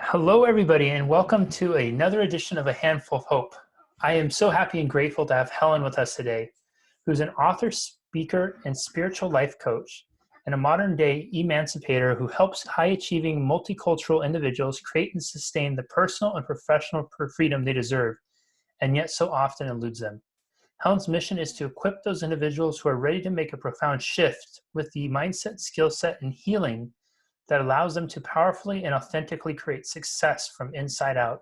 Hello, everybody, and welcome to another edition of A Handful of Hope. I am so happy and grateful to have Helen with us today, who's an author, speaker, and spiritual life coach, and a modern-day emancipator who helps high-achieving multicultural individuals create and sustain the personal and professional freedom they deserve, and yet so often eludes them. Helen's mission is to equip those individuals who are ready to make a profound shift with the mindset, skill set, and healing that allows them to powerfully and authentically create success from inside out,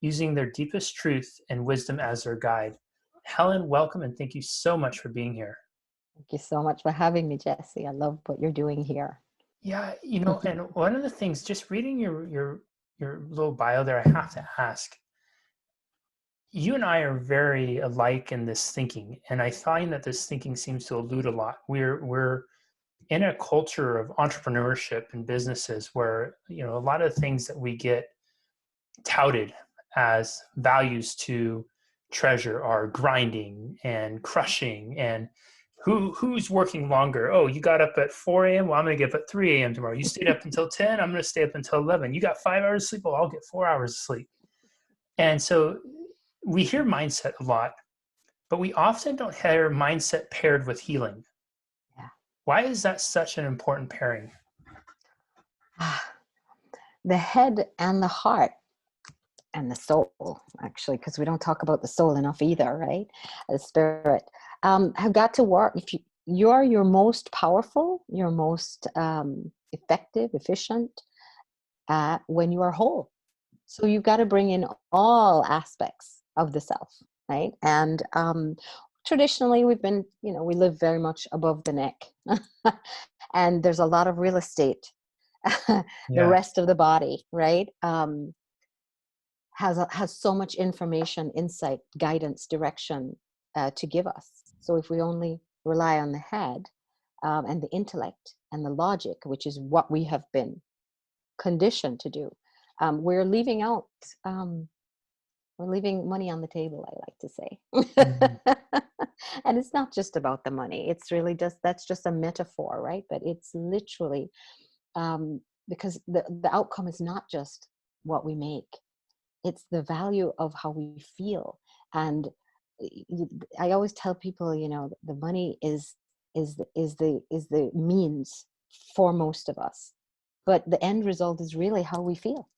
using their deepest truth and wisdom as their guide. Helen, welcome, and thank you so much for being here. Thank you so much for having me, Jesse. I love what you're doing here. Yeah, and one of the things, just reading your little bio there, I have to ask. You and I are very alike in this thinking, and I find that this thinking seems to elude a lot. We're in a culture of entrepreneurship and businesses where a lot of things that we get touted as values to treasure are grinding and crushing and who's working longer. Oh, you got up at 4 a.m. Well, I'm going to get up at 3 a.m. tomorrow. You stayed up until 10. I'm going to stay up until 11. You got 5 hours of sleep. Well, I'll get 4 hours of sleep. And so we hear mindset a lot, but we often don't hear mindset paired with healing. Yeah. Why is that such an important pairing? The head and the heart and the soul, actually, because we don't talk about the soul enough either, right? The spirit have got to work. If you're your most powerful, your most effective, efficient when you are whole. So you've got to bring in all aspects of the self, right? And traditionally we've been, we live very much above the neck. And there's a lot of real estate. The rest of the body, right? Has so much information, insight, guidance, direction to give us. So if we only rely on the head and the intellect and the logic, which is what we have been conditioned to do, we're leaving out, we're leaving money on the table, I like to say. Mm-hmm. And it's not just about the money. It's really that's just a metaphor, right? But it's literally because the outcome is not just what we make. It's the value of how we feel. And I always tell people, the money is the means for most of us. But the end result is really how we feel.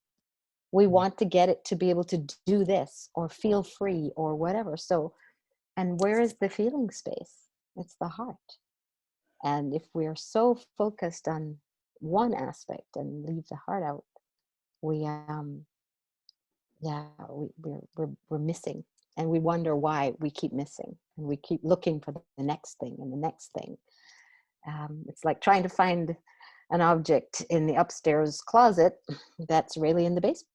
We want to get it to be able to do this or feel free or whatever. So, and where is the feeling space? It's the heart. And if we're so focused on one aspect and leave the heart out, we're missing, and we wonder why we keep missing, and we keep looking for the next thing and the next thing. It's like trying to find an object in the upstairs closet that's really in the basement.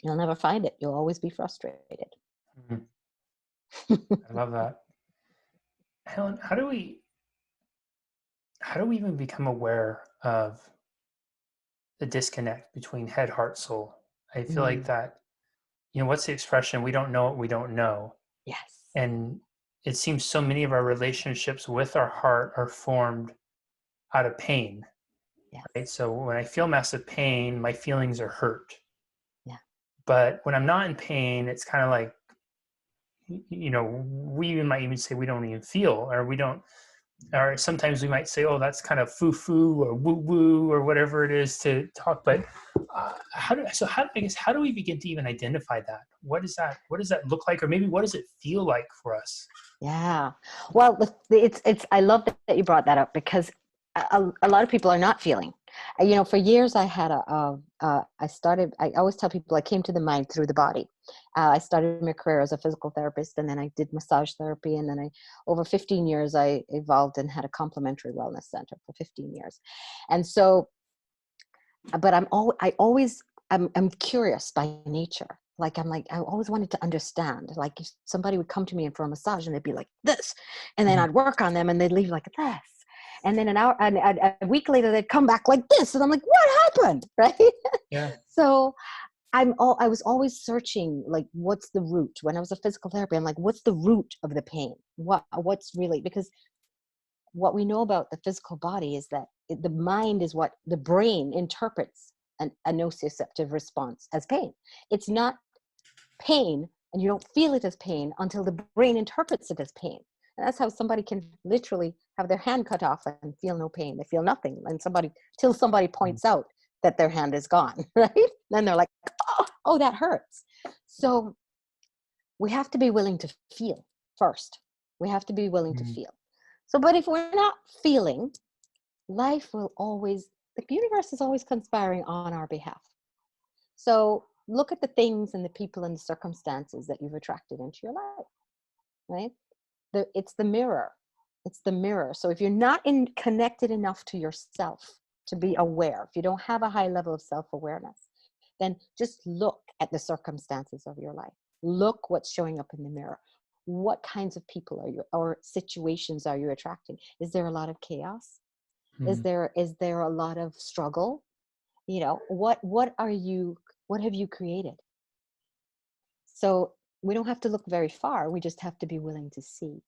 You'll never find it. You'll always be frustrated. Mm-hmm. I love that. Helen, how do we even become aware of the disconnect between head, heart, soul? I feel like that, what's the expression? We don't know what we don't know. Yes. And it seems so many of our relationships with our heart are formed out of pain. Yes. Right? So when I feel massive pain, my feelings are hurt. Yeah. But when I'm not in pain, it's kind of like, we might even say we don't even feel, or we don't, or sometimes we might say, oh, that's kind of foo-foo or woo-woo or whatever it is to talk. But how do we begin to even identify that? What does that look like? Or maybe what does it feel like for us? Yeah. Well, I love that you brought that up, because a lot of people are not feeling. For years I had I always tell people I came to the mind through the body. I started my career as a physical therapist, and then I did massage therapy, and then over 15 years I evolved and had a complementary wellness center for 15 years. And so, but I'm curious by nature. I always wanted to understand. Like if somebody would come to me for a massage and they'd be like this, and then I'd work on them and they'd leave like this. And then an hour, and a week later, they'd come back like this. And I'm like, what happened? Right? Yeah. So I was always searching, like, what's the root? When I was a physical therapy, I'm like, what's the root of the pain? What's really, because what we know about the physical body is that the mind is what the brain interprets a nociceptive response as pain. It's not pain, and you don't feel it as pain until the brain interprets it as pain. And that's how somebody can literally have their hand cut off and feel no pain. They feel nothing. And till somebody points out that their hand is gone, right? Then they're like, oh, that hurts. So we have to be willing to feel first. We have to be willing to feel. So, but if we're not feeling, life will always, the universe is always conspiring on our behalf. So look at the things and the people and the circumstances that you've attracted into your life, right? It's the mirror. It's the mirror. So if you're not connected enough to yourself to be aware, if you don't have a high level of self-awareness, then just look at the circumstances of your life. Look what's showing up in the mirror. What kinds of people are you, or situations are you attracting? Is there a lot of chaos? Is there a lot of struggle? You know, what have you created? So we don't have to look very far. We just have to be willing to see.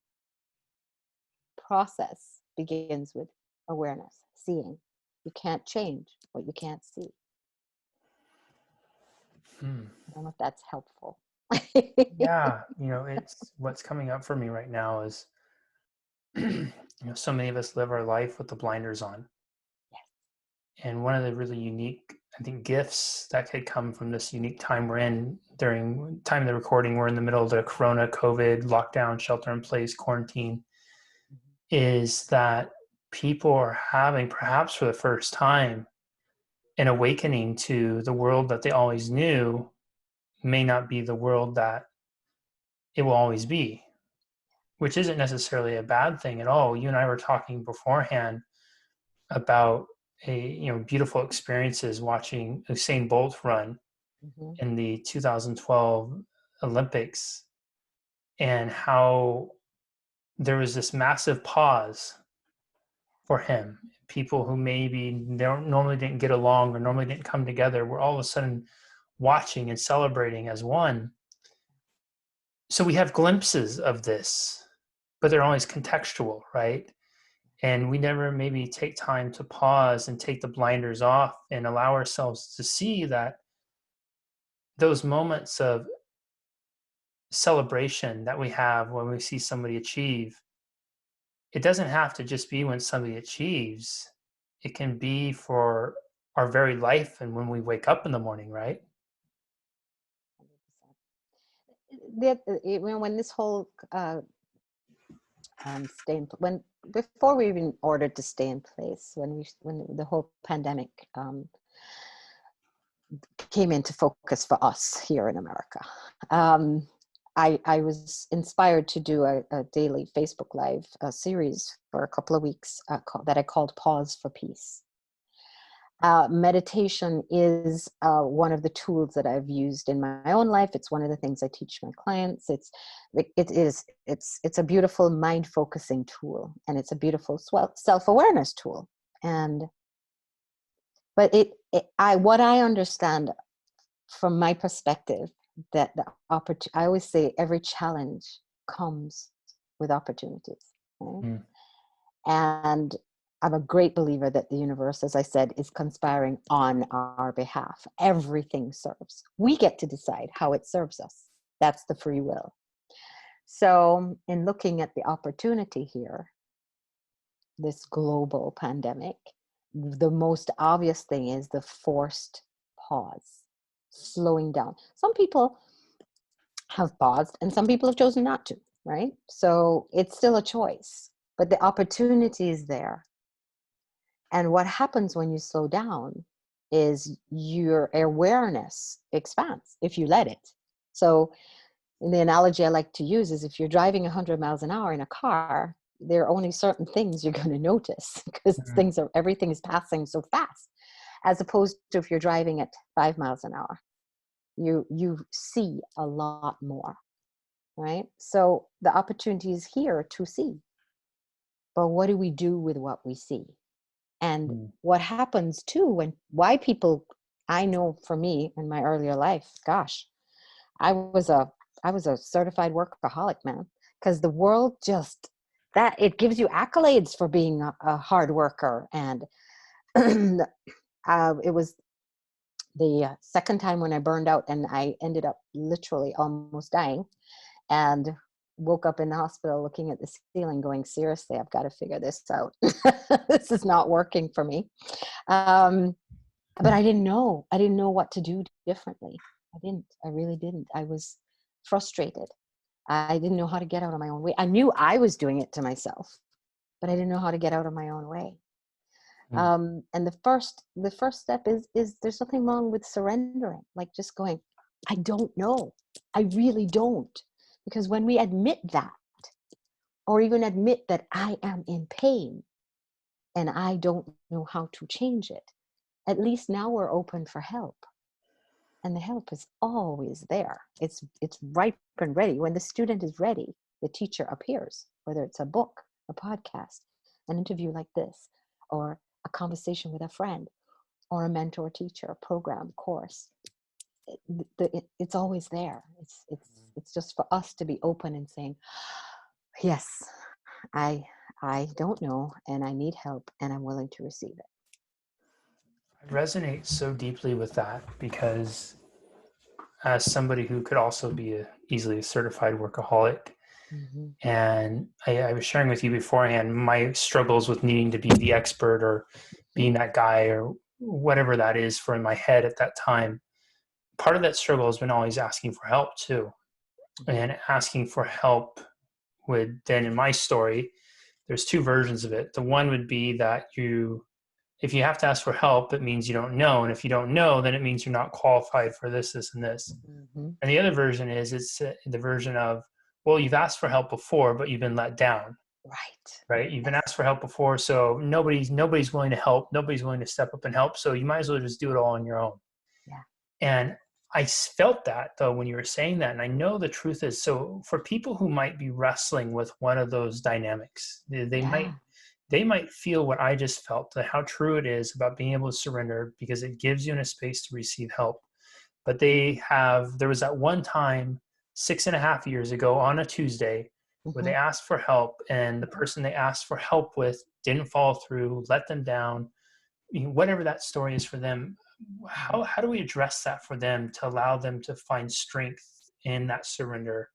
Process begins with awareness, seeing. You can't change what you can't see. I don't know if that's helpful. Yeah, it's what's coming up for me right now is, so many of us live our life with the blinders on. Yes. And one of the really unique, I think, gifts that could come from this unique time we're in during time of the recording, we're in the middle of the Corona, COVID, lockdown, shelter in place, quarantine, is that people are having, perhaps for the first time, an awakening to the world that they always knew may not be the world that it will always be, which isn't necessarily a bad thing at all. You and I were talking beforehand about beautiful experiences watching Usain Bolt run in the 2012 Olympics, and how there was this massive pause for him. People who maybe normally didn't get along or normally didn't come together were all of a sudden watching and celebrating as one. So we have glimpses of this, but they're always contextual, right? And we never maybe take time to pause and take the blinders off and allow ourselves to see that those moments of celebration that we have when we see somebody achieve, it doesn't have to just be when somebody achieves. It can be for our very life and when we wake up in the morning, right? When this whole when before we even ordered to stay in place, when the whole pandemic came into focus for us here in America, I was inspired to do a daily Facebook Live series for a couple of weeks that I called Pause for Peace. Meditation is one of the tools that I've used in my own life. It's one of the things I teach my clients. It's a beautiful mind focusing tool, and it's a beautiful self-awareness tool. But what I understand from my perspective, that I always say every challenge comes with opportunities. Right? And I'm a great believer that the universe, as I said, is conspiring on our behalf. Everything serves. We get to decide how it serves us. That's the free will. So in looking at the opportunity here, this global pandemic, the most obvious thing is the forced pause, slowing down. Some people have paused and some people have chosen not to, right? So it's still a choice, but the opportunity is there. And what happens when you slow down is your awareness expands if you let it. So the analogy I like to use is if you're driving 100 miles an hour in a car, there are only certain things you're going to notice because everything is passing so fast, as opposed to if you're driving at 5 miles an hour, you see a lot more, right? So the opportunity is here to see, but what do we do with what we see? And what happens too, why people, I know for me in my earlier life, gosh, I was a certified workaholic, man, because the world that it gives you accolades for being a hard worker. And it was The second time when I burned out and I ended up literally almost dying, and woke up in the hospital looking at the ceiling going, seriously, I've got to figure this out. This is not working for me. But I didn't know. I didn't know what to do differently. I really didn't. I was frustrated. I didn't know how to get out of my own way. I knew I was doing it to myself, but I didn't know how to get out of my own way. Mm. And the first step is there's nothing wrong with surrendering, like just going, I don't know. I really don't. Because when we admit that, or even admit that I am in pain and I don't know how to change it, at least now we're open for help. And the help is always there. It's ripe and ready. When the student is ready, the teacher appears, whether it's a book, a podcast, an interview like this, or a conversation with a friend, or a mentor teacher, a program, course. It's always there. It's just for us to be open and saying, yes, I I don't know, and I need help, and I'm willing to receive it. I resonate so deeply with that because as somebody who could also be easily a certified workaholic, Mm-hmm. and I was sharing with you beforehand my struggles with needing to be the expert or being that guy or whatever that is for in my head at that time. Part of that struggle has been always asking for help too. Mm-hmm. And asking for help would then, in my story, there's two versions of it. The one would be that if you have to ask for help, it means you don't know. And if you don't know, then it means you're not qualified for this, this, and this. Mm-hmm. And the other version is it's the version of, well, you've asked for help before, but you've been let down, Right. right? You've been Yes. asked for help before, so nobody's willing to help. Nobody's willing to step up and help. So you might as well just do it all on your own. Yeah. And I felt that though when you were saying that. And I know the truth is, so for people who might be wrestling with one of those dynamics, Yeah. they might feel what I just felt, that how true it is about being able to surrender because it gives you a space to receive help. But there was that one time 6.5 years ago on a Tuesday where Mm-hmm. they asked for help and the person they asked for help with didn't follow through, let them down, whatever that story is for them. Mm-hmm. How do we address that for them to allow them to find strength in that surrender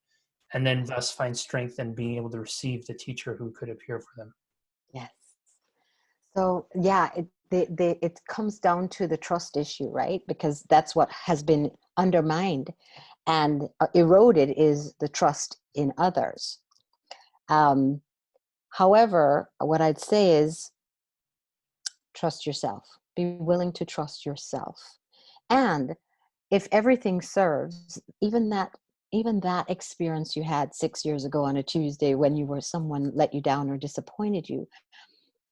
and then thus find strength in being able to receive the teacher who could appear for them? Yes. So yeah, it comes down to the trust issue, right? Because that's what has been undermined and eroded is the trust in others. Um, However, what I'd say is trust yourself. Be willing to trust yourself. And if everything serves, even that experience you had 6 years ago on a Tuesday when you were someone let you down or disappointed you,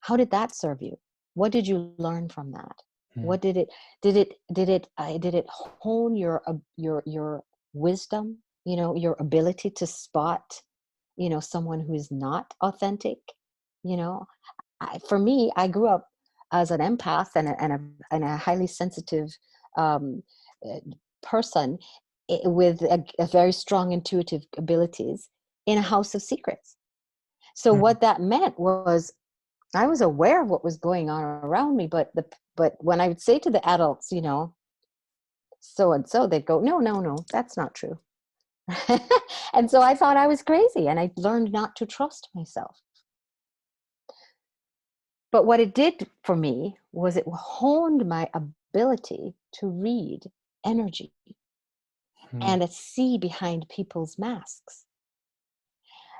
how did that serve you? What did you learn from that? Mm. What did it hone your wisdom, your ability to spot, someone who is not authentic? you know for me, I grew up as an empath and a highly sensitive um, uh, person, with a very strong intuitive abilities, in a house of secrets. So Mm. what that meant was I was aware of what was going on around me, but when I would say to the adults, so and so, they'd go, no, no, no, that's not true. And so I thought I was crazy, and I learned not to trust myself. But what it did for me was it honed my ability to read energy Mm. and to see behind people's masks.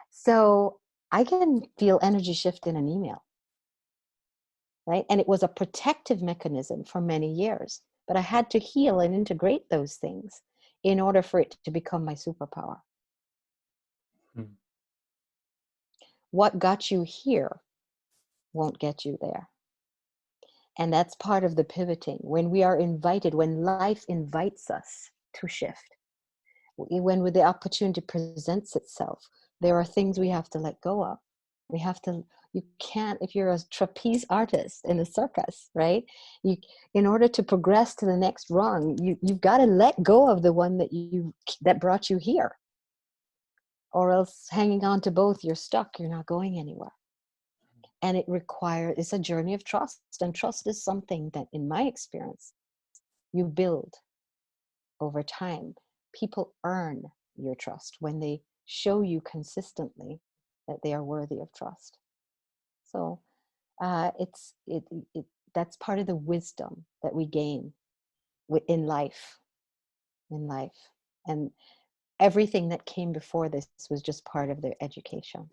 So I can feel energy shift in an email, right? And it was a protective mechanism for many years. But I had to heal and integrate those things in order for it to become my superpower. Mm. What got you here won't get you there. And that's part of the pivoting. When we are invited, when life invites us to shift, when the opportunity presents itself, there are things we have to let go of. We have to, you can't, if you're a trapeze artist in a circus, right? You, in order to progress to the next rung, you've got to let go of the one that brought you here. Or else hanging on to both, you're stuck, you're not going anywhere. And it's a journey of trust. And trust is something that, in my experience, you build over time. People earn your trust when they show you consistently that they are worthy of trust. So it's it that's part of the wisdom that we gain in life, and everything that came before this was just part of their education.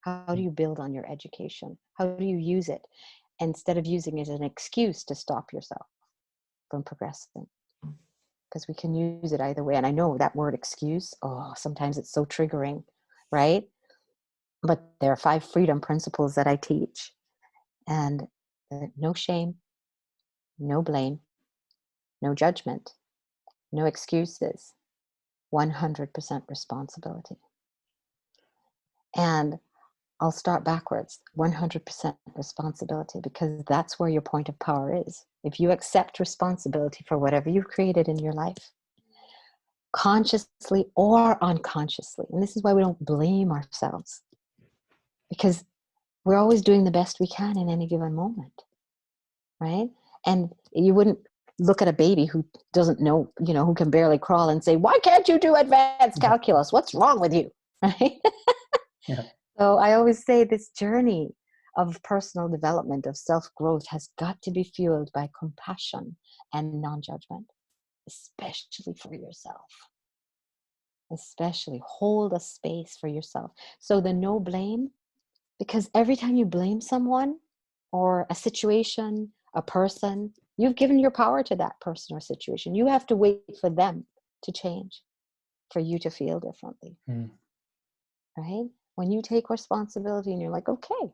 How do you build on your education? How do you use it instead of using it as an excuse to stop yourself from progressing? Because we can use it either way. And I know that word excuse, oh, sometimes it's so triggering, right? But there are 5 freedom principles that I teach. And no shame, no blame, no judgment, no excuses, 100% responsibility. And I'll start backwards, 100% responsibility, because that's where your point of power is. If you accept responsibility for whatever you've created in your life, consciously or unconsciously, and this is why we don't blame ourselves, because we're always doing the best we can in any given moment, right? And you wouldn't look at a baby who doesn't know, who can barely crawl and say, why can't you do advanced calculus? What's wrong with you, right? Yeah. So I always say this journey of personal development, of self-growth, has got to be fueled by compassion and non-judgment, especially for yourself. Especially hold a space for yourself. So the no blame, because every time you blame someone or a situation, a person, you've given your power to that person or situation. You have to wait for them to change, for you to feel differently, right? When you take responsibility and you're like, okay,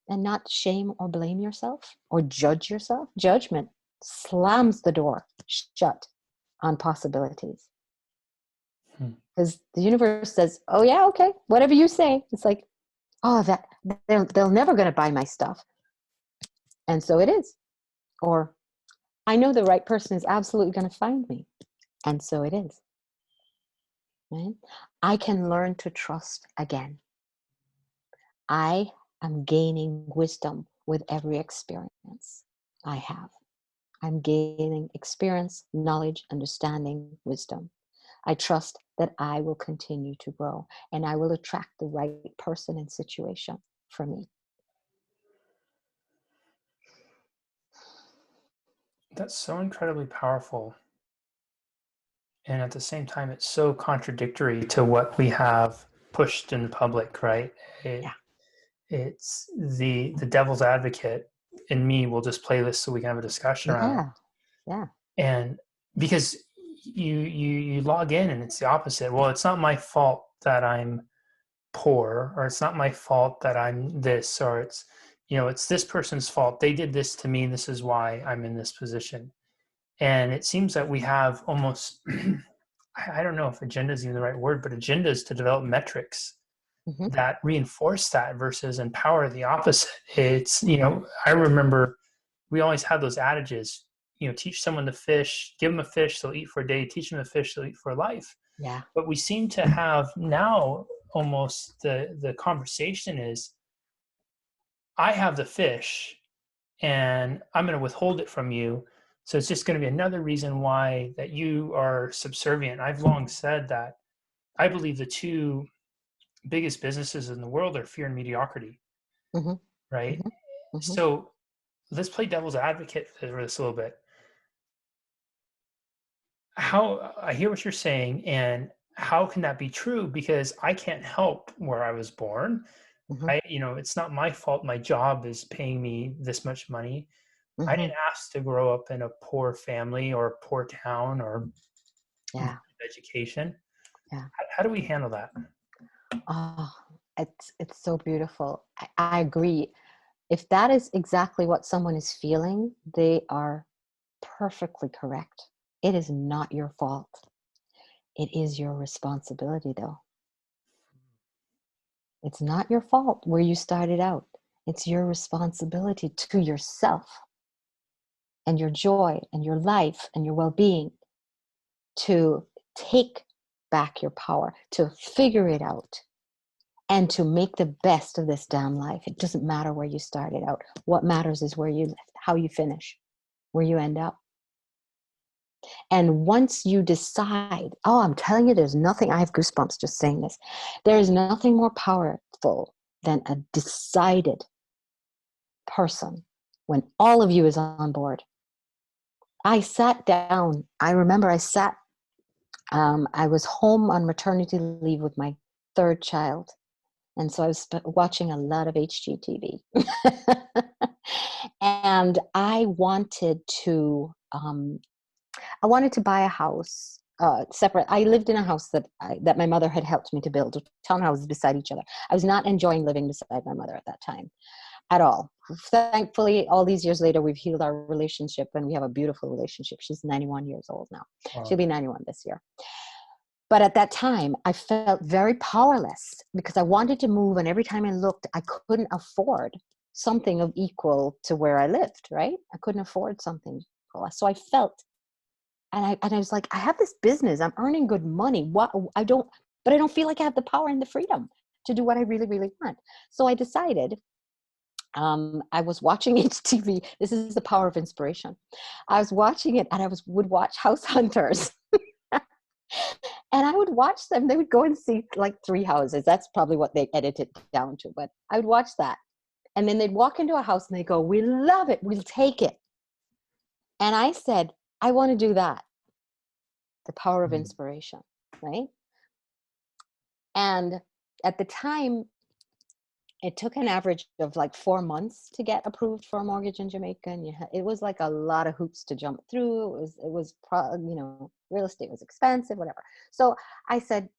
and not shame or blame yourself or judge yourself, judgment slams the door shut on possibilities. Because the universe says, oh yeah, okay, whatever you say. It's like, oh, that they're never going to buy my stuff. And so it is. Or I know the right person is absolutely going to find me. And so it is. Right? I can learn to trust again. I am gaining wisdom with every experience I have. I'm gaining experience, knowledge, understanding, wisdom. I trust that I will continue to grow and I will attract the right person and situation for me. That's so incredibly powerful. And at the same time, it's so contradictory to what we have pushed in the public, right? It, Yeah. it's the devil's advocate in me will just play this so we can have a discussion around it. Yeah. Yeah. And because you log in and it's the opposite. Well, it's not my fault that I'm poor, or it's not my fault that I'm this, or it's this person's fault. They did this to me, and this is why I'm in this position. And it seems that we have almost I don't know if agenda is even the right word, but agendas to develop metrics Mm-hmm. that reinforce that versus empower the opposite. It's, I remember we always had those adages, teach someone to fish, give them a fish, they'll eat for a day, teach them to fish, they'll eat for life. Yeah. But we seem to have now almost the conversation is, I have the fish and I'm going to withhold it from you. So it's just going to be another reason why that you are subservient. I've long said that I believe the two biggest businesses in the world are fear and mediocrity, Mm-hmm. right? Mm-hmm. Mm-hmm. So let's play devil's advocate for this a little bit. How I hear what you're saying, and how can that be true? Because I can't help where I was born. Mm-hmm. It's not my fault. My job is paying me this much money. I Mm-hmm. didn't ask to grow up in a poor family or a poor town or Yeah. education. Yeah. How do we handle that? Oh, it's so beautiful. I agree. If that is exactly what someone is feeling, they are perfectly correct. It is not your fault. It is your responsibility, though. It's not your fault where you started out. It's your responsibility to yourself and your joy and your life and your well-being to take back your power, to figure it out, and to make the best of this damn life. It doesn't matter where you started out. What matters is how you finish, where you end up. And once you decide, oh, I'm telling you, there's nothing, I have goosebumps just saying this. There is nothing more powerful than a decided person when all of you is on board. I sat down. I remember I was home on maternity leave with my third child. And so I was watching a lot of HGTV. And I wanted to buy a house separate. I lived in a house that my mother had helped me to build, townhouses beside each other. I was not enjoying living beside my mother at that time at all. Thankfully, all these years later, we've healed our relationship and we have a beautiful relationship. She's 91 years old now. Wow. She'll be 91 this year. But at that time, I felt very powerless because I wanted to move. And every time I looked, I couldn't afford something of equal to where I lived, right? I couldn't afford something. So I felt, and I was like, I have this business. I'm earning good money. But I don't feel like I have the power and the freedom to do what I really, really want. So I decided, I was watching HTV. This is the power of inspiration. I was watching it and would watch House Hunters. And I would watch them. They would go and see like 3 houses. That's probably what they edited down to. But I would watch that. And then they'd walk into a house and they go, we love it. We'll take it. And I said, I want to do that. The power of inspiration, right? And at the time, it took an average of like 4 months to get approved for a mortgage in Jamaica. And it was like a lot of hoops to jump through. Real estate was expensive, whatever. So I said,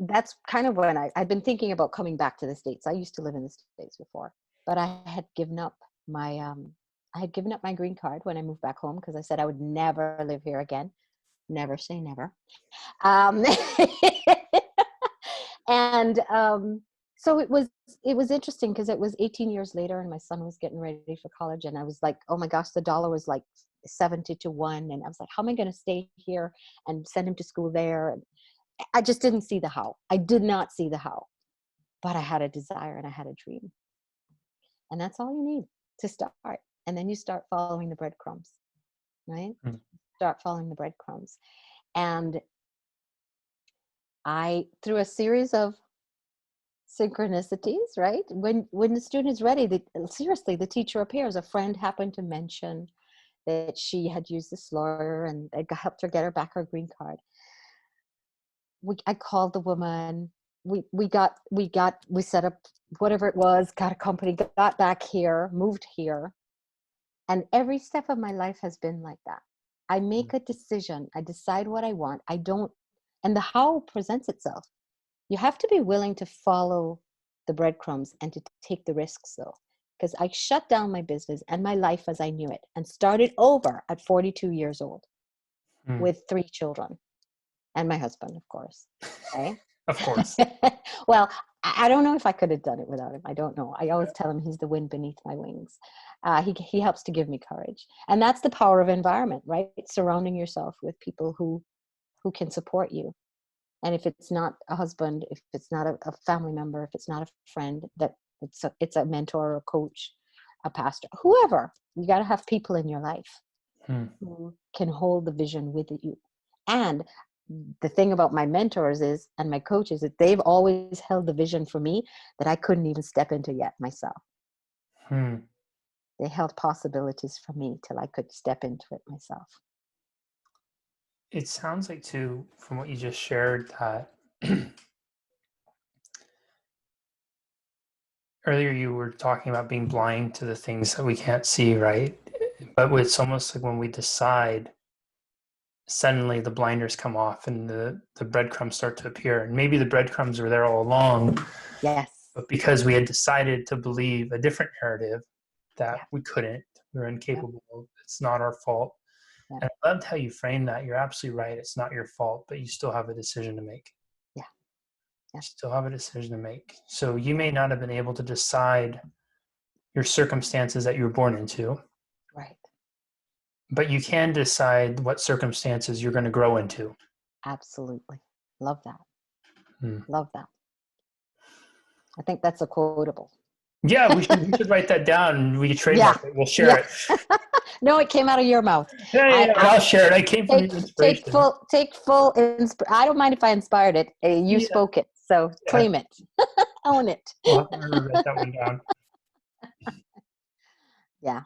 that's kind of when I'd been thinking about coming back to the States. I used to live in the States before, but I had given up my green card when I moved back home because I said I would never live here again. Never say never. And so it was interesting because it was 18 years later and my son was getting ready for college and I was like, oh my gosh, the dollar was like 70 to 1. And I was like, how am I going to stay here and send him to school there? And I just didn't see the how. I did not see the how, but I had a desire and I had a dream. And that's all you need to start. And then you start following the breadcrumbs, right? Start following the breadcrumbs. And through a series of synchronicities, right? When the student is ready, the teacher appears. A friend happened to mention that she had used this lawyer and they helped her get her back her green card. I called the woman. We set up whatever it was, got a company, got back here, moved here. And every step of my life has been like that. I make a decision. I decide what I want. And the how presents itself. You have to be willing to follow the breadcrumbs and to take the risks though. Because I shut down my business and my life as I knew it and started over at 42 years old with 3 children and my husband, of course. Right? Of course. Well, I don't know if I could have done it without him. I don't know. I always tell him he's the wind beneath my wings. He helps to give me courage. And that's the power of environment, right? Surrounding yourself with people who can support you. And if it's not a husband, if it's not a family member, if it's not a friend, that it's a mentor or a coach, a pastor, whoever. You got to have people in your life who can hold the vision with you. And the thing about my mentors and my coaches is that they've always held the vision for me that I couldn't even step into yet myself. They held possibilities for me till I could step into it myself. It sounds like too, from what you just shared, that earlier you were talking about being blind to the things that we can't see, right? But it's almost like when we decide, suddenly the blinders come off and the breadcrumbs start to appear. And maybe the breadcrumbs were there all along. Yes. But because we had decided to believe a different narrative that we couldn't, we were incapable, it's not our fault. And I loved how you framed that. You're absolutely right. It's not your fault, but you still have a decision to make. You still have a decision to make. So you may not have been able to decide your circumstances that you were born into. Right. But you can decide what circumstances you're going to grow into. Absolutely. Love that. Love that. I think that's a quotable. Yeah, we should write that down. We could Yeah, trademark it. We'll share yeah. it. No, it came out of your mouth. Yeah, yeah, I, yeah, but I I'll share it. I came from your take inspiration. full. I don't mind if I inspired it. You Yeah, spoke it, so yeah. claim it, own it. We'll have to remember to write that one down. Yeah,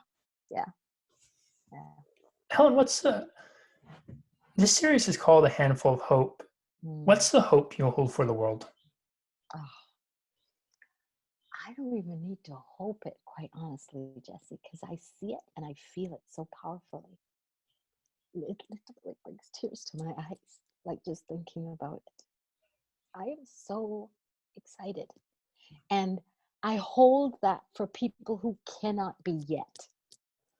yeah, yeah. Helen, this series is called A Handful of Hope. Mm. What's the hope you'll hold for the world? Oh, I don't even need to hope it, quite honestly, Jesse, because I see it and I feel it so powerfully. It literally brings tears to my eyes, like just thinking about it. I am so excited. And I hold that for people who cannot be yet.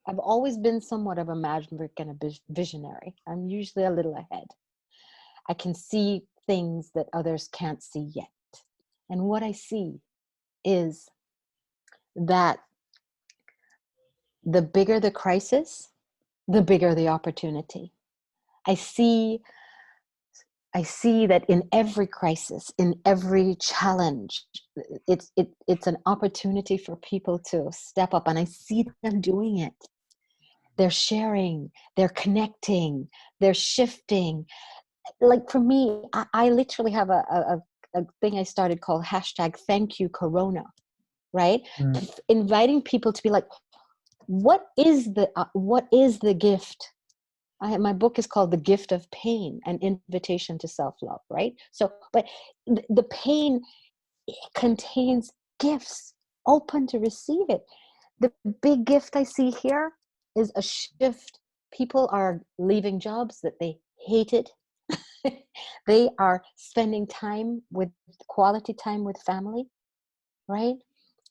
I've always been somewhat of a maverick and a visionary. I'm usually a little ahead. I can see things that others can't see yet. And what I see is that the bigger the crisis, the bigger the opportunity. I see I see that in every crisis, in every challenge, it's an opportunity for people to step up, and I see them doing it. They're sharing, they're connecting, they're shifting. Like for me, I literally have a thing I started called hashtag Thank You Corona, right? Mm. Inviting people to be like, what is the gift? My book is called The Gift of Pain, an invitation to self-love, right? So, but the pain contains gifts open to receive it. The big gift I see here is a shift. People are leaving jobs that they hated. They are spending time with quality time with family, right?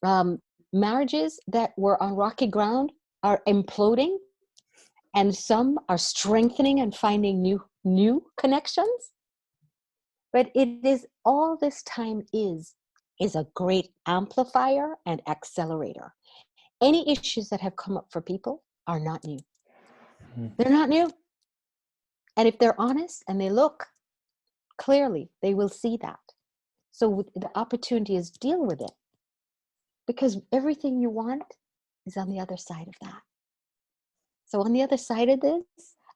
Um, Marriages that were on rocky ground are imploding, and some are strengthening and finding new connections. But it is all this time is a great amplifier and accelerator. Any issues that have come up for people are not new. Mm. They're not new. And if they're honest and they look clearly, they will see that. So the opportunity is deal with it, because everything you want is on the other side of that. So on the other side of this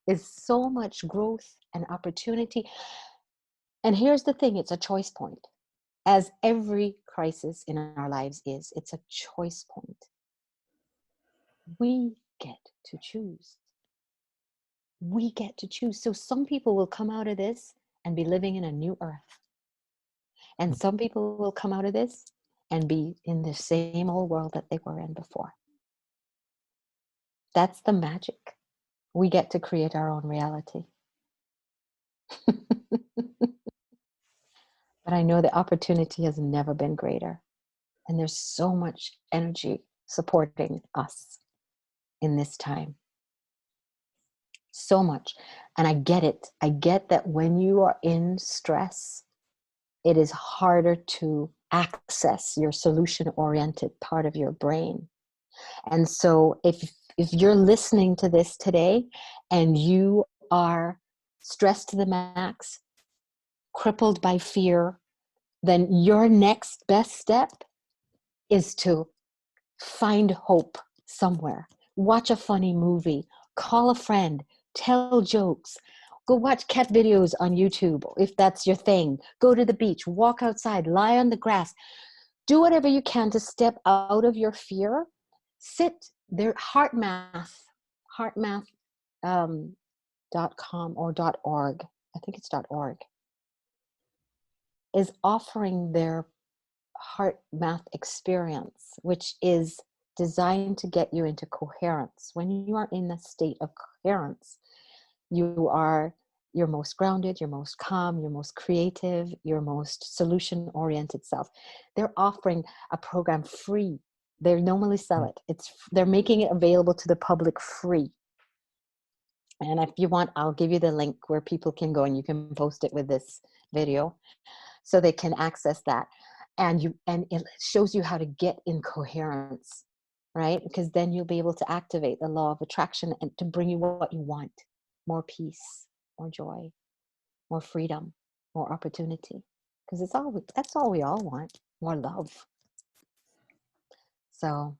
is so much growth and opportunity. And here's the thing, it's a choice point. As every crisis in our lives is, it's a choice point. We get to choose. We get to choose. So some people will come out of this and be living in a new earth. And some people will come out of this and be in the same old world that they were in before. That's the magic. We get to create our own reality. But I know the opportunity has never been greater. And there's so much energy supporting us in this time. So much. And I get it. I get that when you are in stress, it is harder to access your solution-oriented part of your brain. And so if you're listening to this today and you are stressed to the max, crippled by fear, then your next best step is to find hope somewhere. Watch a funny movie, call a friend, tell jokes, go watch cat videos on YouTube if that's your thing. Go to the beach, walk outside, lie on the grass. Do whatever you can to step out of your fear. Sit there. Heartmath .com or .org, I think it's .org, is offering their heart math experience, which is designed to get you into coherence. When you are in a state of coherence, you are your most grounded, your most calm, your most creative, your most solution-oriented self. They're offering a program free. They normally sell it. They're making it available to the public free. And if you want, I'll give you the link where people can go, and you can post it with this video so they can access that. And it shows you how to get in coherence, right? Because then you'll be able to activate the law of attraction and to bring you what you want: more peace, more joy, more freedom, more opportunity. Because that's all we all want: more love. So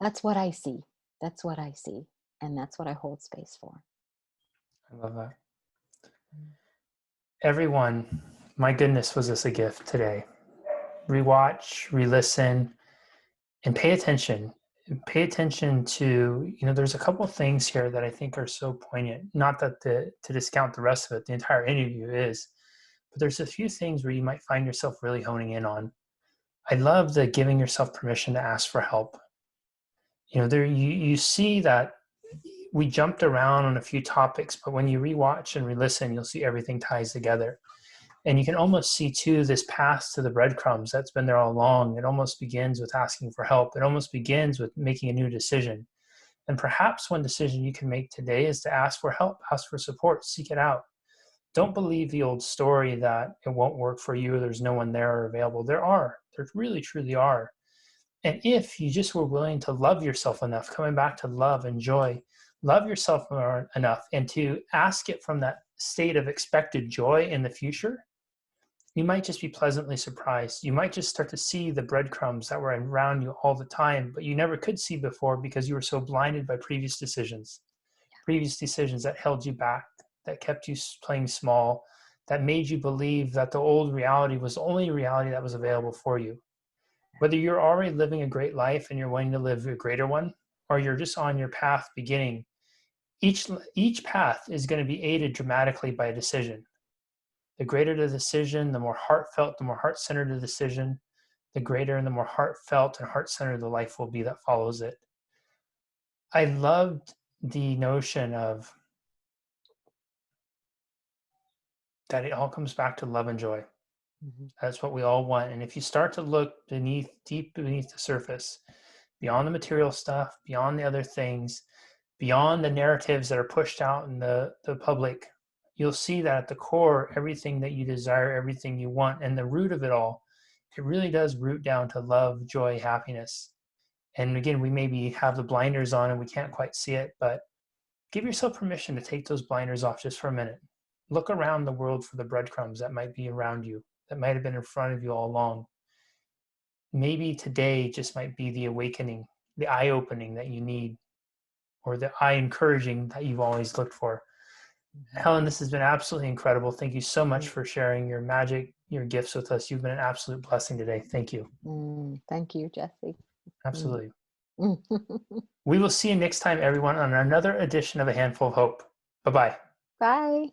that's what I see. That's what I see. And that's what I hold space for. I love that. Everyone, my goodness, was this a gift today? Rewatch, re-listen, and pay attention. Pay attention to, there's a couple of things here that I think are so poignant. Not that to discount the rest of it, the entire interview is, but there's a few things where you might find yourself really honing in on. I love the giving yourself permission to ask for help. There you see that we jumped around on a few topics, but when you rewatch and re-listen, you'll see everything ties together. And you can almost see too this path to the breadcrumbs that's been there all along. It almost begins with asking for help. It almost begins with making a new decision. And perhaps one decision you can make today is to ask for help, ask for support, seek it out. Don't believe the old story that it won't work for you, or there's no one there or available. There really truly are. And if you just were willing to love yourself enough, coming back to love and joy, love yourself enough and to ask it from that state of expected joy in the future, you might just be pleasantly surprised. You might just start to see the breadcrumbs that were around you all the time, but you never could see before because you were so blinded by previous decisions that held you back, that kept you playing small, that made you believe that the old reality was the only reality that was available for you. Whether you're already living a great life and you're wanting to live a greater one, or you're just on your path beginning, each path is going to be aided dramatically by a decision. The greater the decision, the more heartfelt, the more heart-centered the decision, the greater and the more heartfelt and heart-centered the life will be that follows it. I loved the notion of that it all comes back to love and joy. Mm-hmm. That's what we all want. And if you start to look deep beneath the surface, beyond the material stuff, beyond the other things, beyond the narratives that are pushed out in the public, you'll see that at the core, everything that you desire, everything you want, and the root of it all, it really does root down to love, joy, happiness. And again, we maybe have the blinders on and we can't quite see it, but give yourself permission to take those blinders off just for a minute. Look around the world for the breadcrumbs that might be around you, that might have been in front of you all along. Maybe today just might be the awakening, the eye-opening that you need, or the eye-encouraging that you've always looked for. Helen, this has been absolutely incredible. Thank you so much for sharing your magic, your gifts with us. You've been an absolute blessing today. Thank you. Thank you, Jesse. Absolutely. We will see you next time, everyone, on another edition of A Handful of Hope. Bye-bye. Bye.